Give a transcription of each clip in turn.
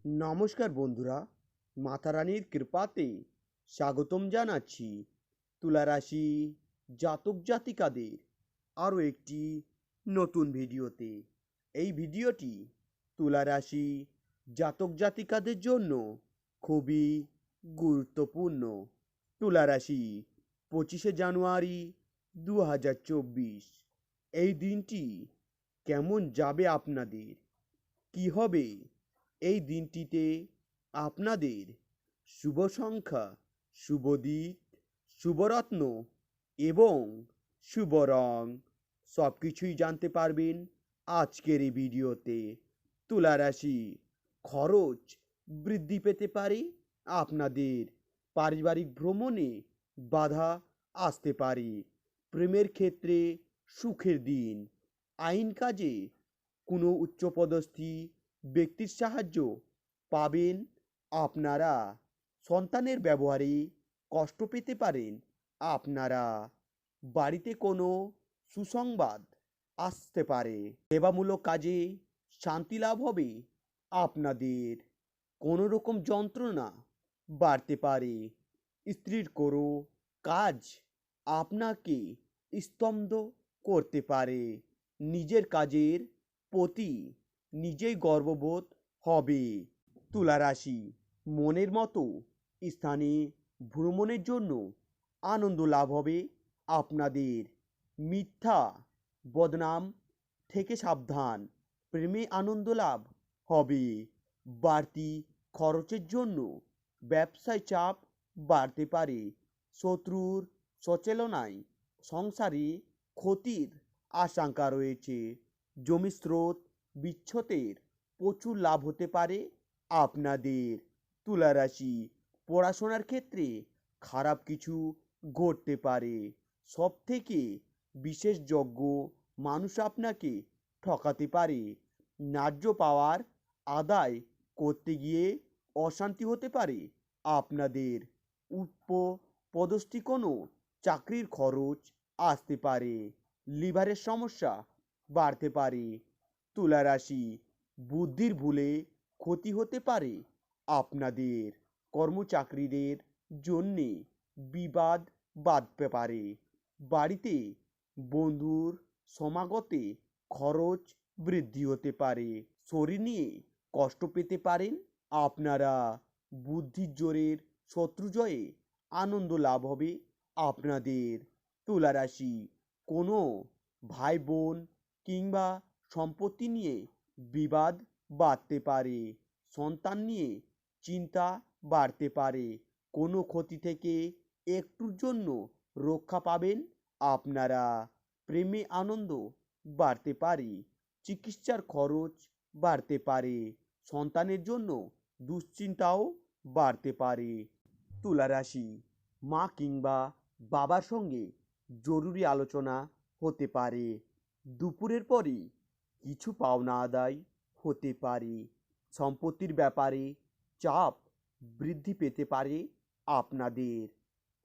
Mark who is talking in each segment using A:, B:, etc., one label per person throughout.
A: নমস্কার বন্ধুরা, মাতারানীর কৃপাতে স্বাগতম জানাচ্ছি তুলা রাশি জাতক জাতিকাদের আরও একটি নতুন ভিডিওতে। এই ভিডিওটি তুলা রাশি জাতক জাতিকাদের জন্য খুবই গুরুত্বপূর্ণ। তুলা রাশি 25শে জানুয়ারি 2024। এই দিনটি কেমন যাবে আপনাদের, কি হবে এই দিনটিতে আপনাদের, শুভ সংখ্যা, শুভ দিক, শুভরত্ন এবং শুভ রং সব কিছুই জানতে পারবেন আজকের এই ভিডিওতে। তুলা রাশি খরচ বৃদ্ধি পেতে পারে, আপনাদের পারিবারিক ভ্রমণে বাধা আসতে পারে, প্রেমের ক্ষেত্রে সুখের দিন, আইন কাজে কোনো উচ্চপদস্থী ব্যক্তির সাহায্য পাবেন আপনারা, সন্তানের ব্যবহারে কষ্ট পেতে পারেন আপনারা, বাড়িতে কোনো সুসংবাদ আসতে পারে, সেবামূলক কাজে শান্তি লাভ হবে আপনাদের, কোনো রকম যন্ত্রণা বাড়তে পারে, স্ত্রীর কোনো কাজ আপনাকে স্তব্ধ করতে পারে, নিজের কাজের প্রতি নিজেই গর্ববোধ হবে। তুলা রাশি মনের মতো স্থানে ভ্রমণের জন্য আনন্দ লাভ হবে আপনাদের, মিথ্যা বদনাম থেকে সাবধান, প্রেমে আনন্দ লাভ হবে, বাড়তি খরচের জন্য ব্যবসায় চাপ বাড়তে পারে, শত্রুর সচেতনায় সংসারে ক্ষতির আশঙ্কা রয়েছে, জমি স্রোত বিচ্ছতের প্রচুর লাভ হতে পারে আপনাদের। তুলা রাশি পড়াশোনার ক্ষেত্রে খারাপ কিছু ঘটতে পারে, সব থেকে বিশেষজ্ঞ মানুষ আপনাকে ঠকাতে পারে, ন্যায্য পাওয়ার আদায় করতে গিয়ে অশান্তি হতে পারে আপনাদের, উচ্চ পদস্থি কোনো চাকরির খরচ আসতে পারে, লিভারের সমস্যা বাড়তে পারে। তুলা রাশি বুদ্ধির ভুলে ক্ষতি হতে পারে আপনাদের, কর্মচারীদের জন্যে বিবাদ বাধতে পারে, বাড়িতে বন্ধুর সমাগতে খরচ বৃদ্ধি হতে পারে, শরীর নিয়ে কষ্ট পেতে পারেন আপনারা, বুদ্ধির জোরের শত্রু জয়ে আনন্দ লাভ হবে আপনাদের। তুলা রাশি কোনো ভাই বোন কিংবা সম্পত্তি নিয়ে বিবাদ বাড়তে পারে, সন্তান নিয়ে চিন্তা বাড়তে পারে, কোনো ক্ষতি থেকে একটুর জন্য রক্ষা পাবেন আপনারা, প্রেমে আনন্দ বাড়তে পারে, চিকিৎসার খরচ বাড়তে পারে, সন্তানের জন্য দুশ্চিন্তাও বাড়তে পারে। তুলা রাশি মা কিংবা বাবার সঙ্গে জরুরি আলোচনা হতে পারে, দুপুরের পরে কিছু পাওনা আদায় হতে পারে, সম্পত্তির ব্যাপারে চাপ বৃদ্ধি পেতে পারে আপনাদের,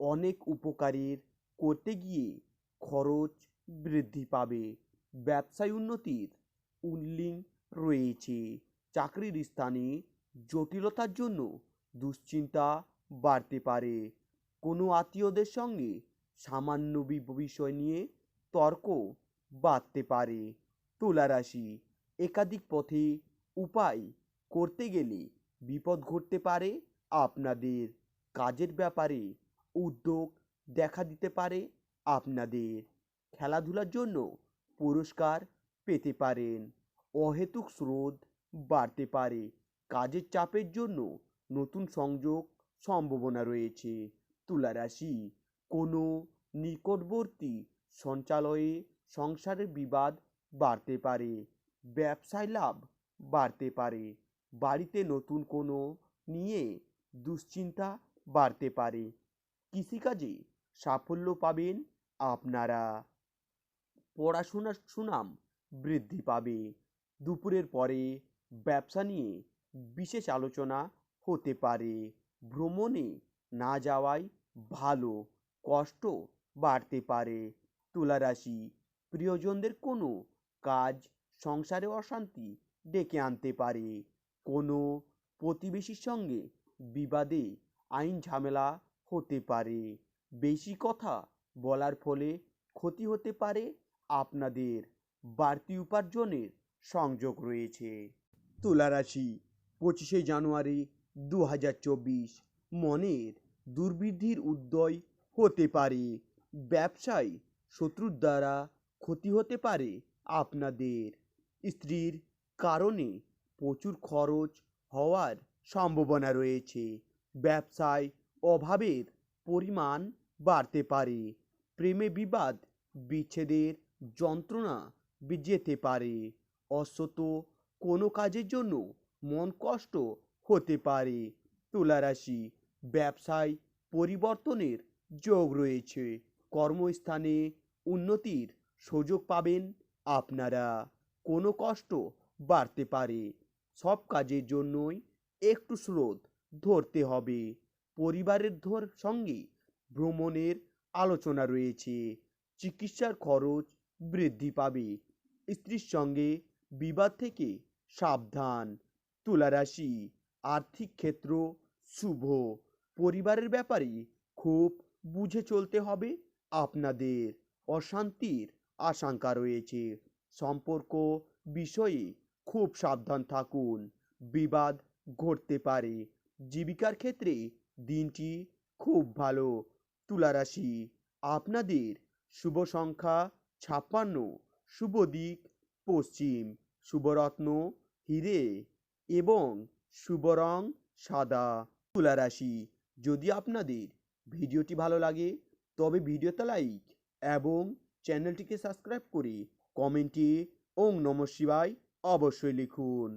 A: অনেক উপকারের করতে গিয়ে খরচ বৃদ্ধি পাবে, ব্যবসায় উন্নতির উল্লিং রয়েছে, চাকরির স্থানে জটিলতার জন্য দুশ্চিন্তা বাড়তে পারে, কোনো আত্মীয়দের সঙ্গে সামান্য বিষয় নিয়ে তর্ক বাড়তে পারে। তুলা রাশি একাধিক পথে উপায় করতে গেলে বিপদ ঘটতে পারে আপনাদের, কাজের ব্যাপারে উদ্যোগ দেখা দিতে পারে আপনাদের, খেলাধুলার জন্য পুরস্কার পেতে পারেন, অহেতুক স্রোত বাড়তে পারে, কাজের চাপের জন্য নতুন সংযোগ সম্ভাবনা রয়েছে। তুলা রাশি কোনো নিকটবর্তী সঞ্চালয়ে সংসারের বিবাদ বাড়তে পারে, ব্যবসায় লাভ বাড়তে পারে, বাড়িতে নতুন কোনো নিয়ে দুশ্চিন্তা বাড়তে পারে, কৃষিকাজে সাফল্য পাবেন আপনারা, পড়াশোনার সুনাম বৃদ্ধি পাবে, দুপুরের পরে ব্যবসা নিয়ে বিশেষ আলোচনা হতে পারে, ভ্রমণে না যাওয়াই ভালো, কষ্ট বাড়তে পারে। তুলা রাশি প্রিয়জনদের কোনো কাজ সংসারে অশান্তি ডেকে আনতে পারে, কোনো প্রতিবেশীর সঙ্গে বিবাদে আইন ঝামেলা হতে পারে। বেশি কথা বলার ফলে ক্ষতি হতে পারে আপনাদের। বাড়তি উপার্জনের সংযোগ রয়েছে। তুলা রাশি 25শে জানুয়ারি 2024। মনের দুর্বৃদ্ধির উদয় হতে পারে। ব্যবসায় শত্রুর দ্বারা ক্ষতি হতে পারে আপনাদের। স্ত্রীর কারণে প্রচুর খরচ হওয়ার সম্ভাবনা রয়েছে। ব্যবসায় অভাবের পরিমাণ বাড়তে পারে। প্রেমে বিবাদ বিচ্ছেদের যন্ত্রণা যেতে পারে। অসত কোনো কাজের জন্য মন কষ্ট হতে পারে। তুলা রাশি ব্যবসায় পরিবর্তনের যোগ রয়েছে। কর্মস্থানে উন্নতির সুযোগ পাবেন আপনারা। কোনো কষ্ট বাড়তে পারে। সব কাজের জন্যই একটু স্রোত ধরতে হবে। পরিবারের সঙ্গে ভ্রমণের আলোচনা রয়েছে। চিকিৎসার খরচ বৃদ্ধি পাবে। স্ত্রীর সঙ্গে বিবাদ থেকে সাবধান। তুলা রাশি আর্থিক ক্ষেত্র শুভ। পরিবারের ব্যাপারে খুব বুঝে চলতে হবে আপনাদের। অশান্তির আশঙ্কা রয়েছে। সম্পর্ক বিষয়ে খুব সাবধান থাকুন। বিবাদ ঘটতে পারে। জীবিকার ক্ষেত্রে দিনটি খুব ভালো। তুলা রাশি আপনাদের শুভ সংখ্যা 56, শুভ দিক পশ্চিম, শুভ রত্ন হিরে এবং শুভ রং সাদা। তুলা রাশি যদি আপনাদের ভিডিওটি ভালো লাগে তবে ভিডিওতে লাইক এবং চ্যানেলটিকে সাবস্ক্রাইব করে কমেন্টে ওং নমঃ শিবায় অবশ্যই লিখুন।